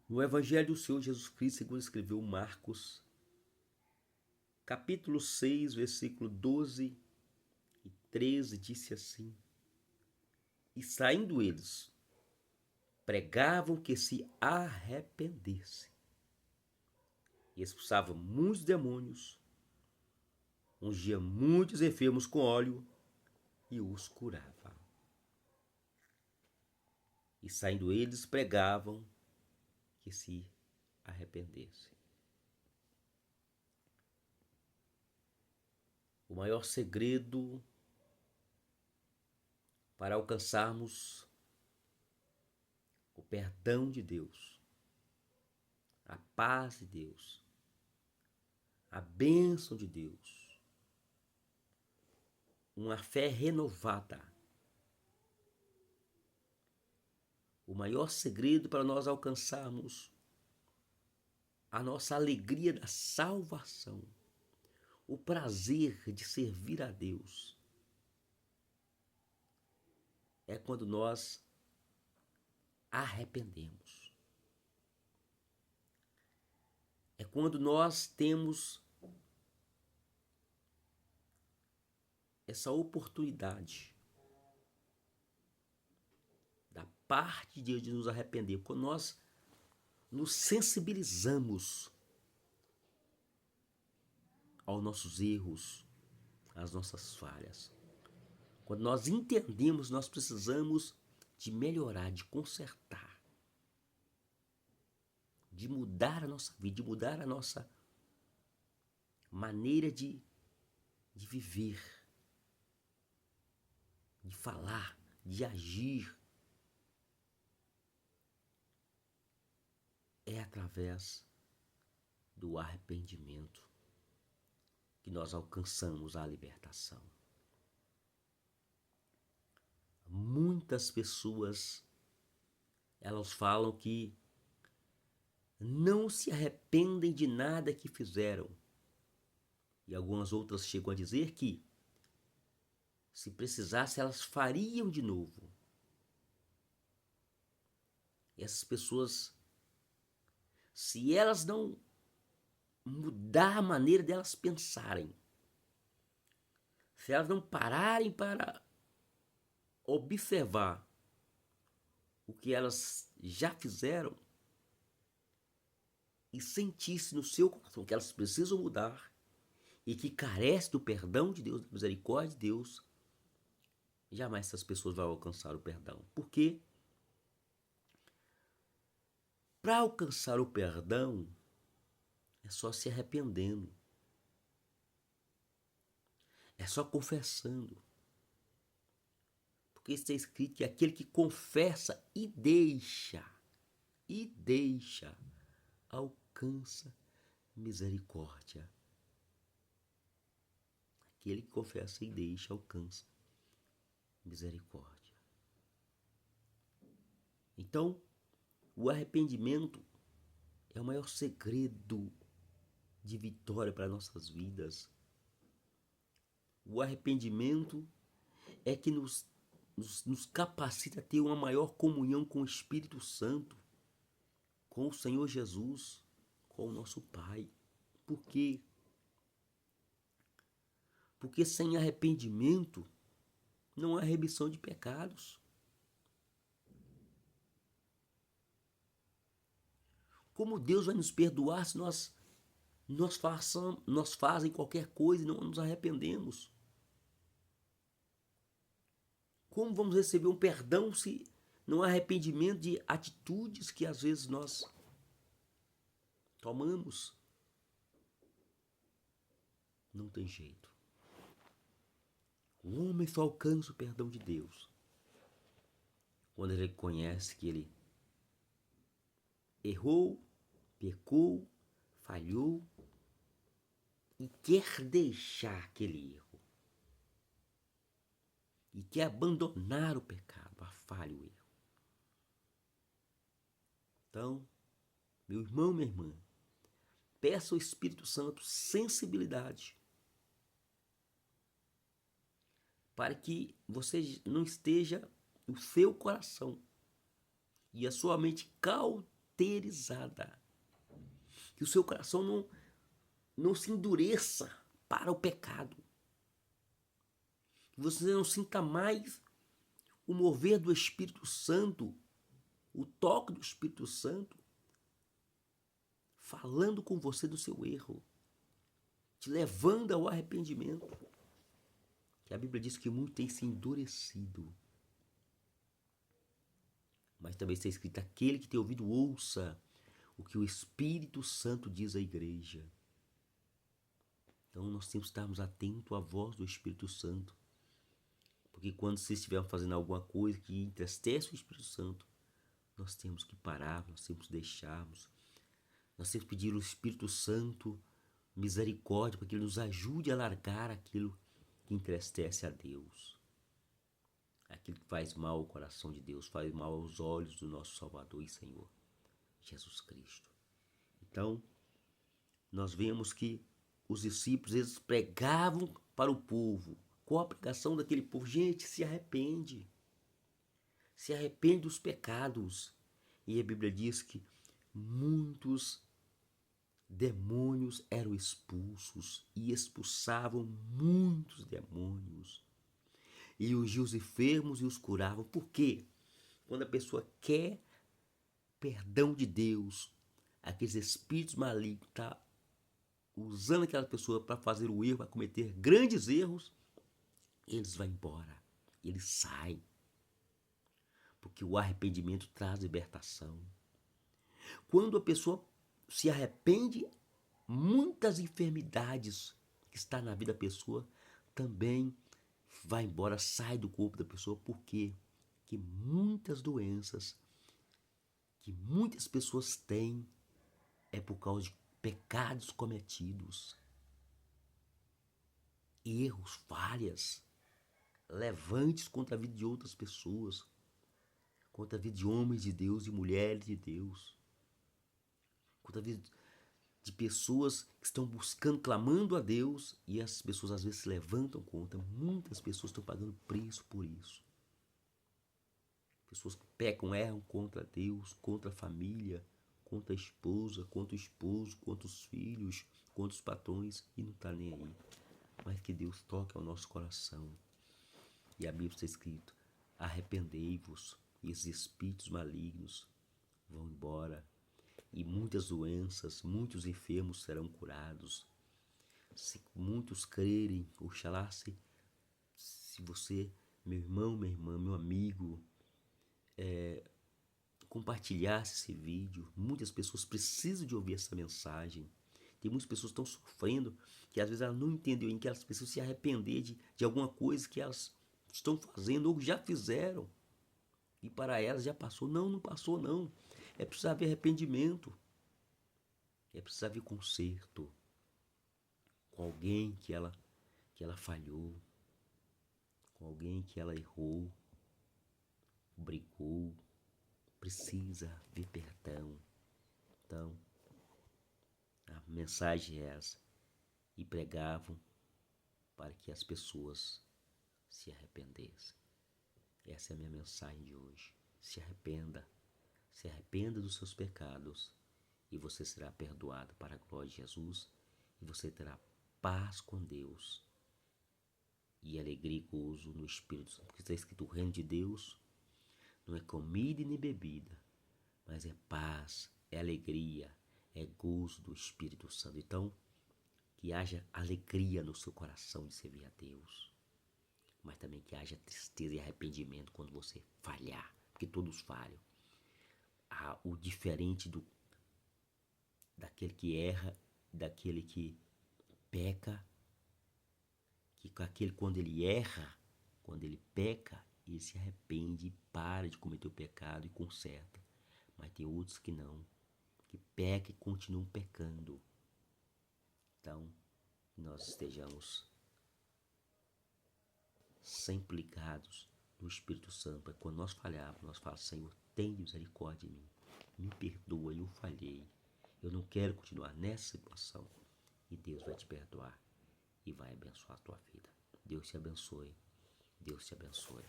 No Evangelho do Senhor Jesus Cristo, segundo escreveu Marcos, capítulo 6, versículo 12 e 13, disse assim: E saindo eles, pregavam que se arrependesse. E expulsavam muitos demônios, ungia muitos enfermos com óleo e os curava. E saindo eles, pregavam que se arrependesse. O maior segredo para alcançarmos o perdão de Deus, a paz de Deus, a bênção de Deus, uma fé renovada. O maior segredo para nós alcançarmos a nossa alegria da salvação, o prazer de servir a Deus, é quando nós arrependemos. É quando nós temos essa oportunidade da parte de Deus de nos arrepender, quando nós nos sensibilizamos aos nossos erros, às nossas falhas. Quando nós entendemos, nós precisamos de melhorar, de consertar, de mudar a nossa vida, de mudar a nossa maneira de viver, de falar, de agir. É através do arrependimento que nós alcançamos a libertação. Muitas pessoas, elas falam que não se arrependem de nada que fizeram. E algumas outras chegam a dizer que, se precisasse, elas fariam de novo. E essas pessoas, se elas não mudar a maneira delas pensarem, se elas não pararem para observar o que elas já fizeram e sentisse no seu coração que elas precisam mudar e que carece do perdão de Deus, da misericórdia de Deus, jamais essas pessoas vão alcançar o perdão. Porque para alcançar o perdão é só se arrependendo, é só confessando. Porque está escrito que aquele que confessa e deixa, alcança misericórdia. Aquele que confessa e deixa, alcança misericórdia. Então, o arrependimento é o maior segredo de vitória para nossas vidas. O arrependimento é que nos capacita a ter uma maior comunhão com o Espírito Santo, com o Senhor Jesus, com o nosso Pai. Por quê? Porque sem arrependimento não há remissão de pecados. Como Deus vai nos perdoar se nós fazem qualquer coisa e não nos arrependemos? Como vamos receber um perdão se não há arrependimento de atitudes que às vezes nós tomamos? Não tem jeito. O homem só alcança o perdão de Deus quando ele reconhece que ele errou, pecou, falhou e quer deixar aquele erro. E quer abandonar o pecado, a falha, o erro. Então, meu irmão, minha irmã, peça ao Espírito Santo sensibilidade para que não esteja o seu coração e a sua mente cauterizada. Que o seu coração não se endureça para o pecado. Que você não sinta mais o mover do Espírito Santo, o toque do Espírito Santo, falando com você do seu erro, te levando ao arrependimento. Que a Bíblia diz que muito tem se endurecido. Mas também está escrito: aquele que tem ouvido, ouça o que o Espírito Santo diz à igreja. Então nós temos que estarmos atentos à voz do Espírito Santo. Porque quando vocês estiverem fazendo alguma coisa que entristece o Espírito Santo, nós temos que parar, nós temos que deixarmos. Nós temos que pedir ao Espírito Santo misericórdia para que ele nos ajude a largar aquilo que entristece a Deus. Aquilo que faz mal ao coração de Deus, faz mal aos olhos do nosso Salvador e Senhor, Jesus Cristo. Então, nós vemos que os discípulos, eles pregavam para o povo. Qual a pregação daquele povo? Gente, se arrepende. Se arrepende dos pecados. E a Bíblia diz que muitos demônios eram expulsos e expulsavam muitos demônios. E ungiam os enfermos e os curavam. Por quê? Quando a pessoa quer perdão de Deus, aqueles espíritos malignos estão usando aquela pessoa para fazer o erro, para cometer grandes erros, eles vão embora, eles saem. Porque o arrependimento traz libertação. Quando a pessoa se arrepende, muitas enfermidades que estão na vida da pessoa também vai embora, sai do corpo da pessoa. Por quê? Que muitas doenças que muitas pessoas têm é por causa de pecados cometidos, erros, falhas, levantes contra a vida de outras pessoas, contra a vida de homens de Deus e mulheres de Deus, contra a vida de pessoas que estão buscando, clamando a Deus, e as pessoas às vezes se levantam contra. Muitas pessoas estão pagando preço por isso. Pessoas que pecam, erram contra Deus, contra a família, contra a esposa, contra o esposo, contra os filhos, contra os patrões, e não está nem aí. Mas que Deus toque ao nosso coração. E a Bíblia está escrito: arrependei-vos, e esses espíritos malignos vão embora. E muitas doenças, muitos enfermos serão curados. Se muitos crerem, oxalá se você, meu irmão, minha irmã, meu amigo, compartilhasse esse vídeo. Muitas pessoas precisam de ouvir essa mensagem. Tem muitas pessoas que estão sofrendo, que às vezes elas não entenderam, em que elas precisam se arrepender de alguma coisa que elas estão fazendo ou já fizeram. E para elas já passou. Não, não passou não. É preciso haver arrependimento. É preciso haver conserto com alguém que ela falhou, com alguém que ela errou, brigou. Precisa haver perdão. Então, a mensagem é essa. E pregavam para que as pessoas se arrependessem. Essa é a minha mensagem de hoje. Se arrependa. Se arrependa dos seus pecados e você será perdoado para a glória de Jesus, e você terá paz com Deus e alegria e gozo no Espírito Santo. Porque está escrito: o reino de Deus não é comida e nem bebida, mas é paz, é alegria, é gozo do Espírito Santo. Então, que haja alegria no seu coração de servir a Deus, mas também que haja tristeza e arrependimento quando você falhar, porque todos falham. O diferente daquele que erra, daquele que peca, que aquele, quando ele erra, quando ele peca, ele se arrepende, para de cometer o pecado e conserta. Mas tem outros que não, que pecam e continuam pecando. Então, nós estejamos sempre ligados no Espírito Santo. Quando nós falharmos, nós falamos: Senhor, tem misericórdia de mim, me perdoa, eu falhei, eu não quero continuar nessa situação. E Deus vai te perdoar e vai abençoar a tua vida. Deus te abençoe. Deus te abençoe.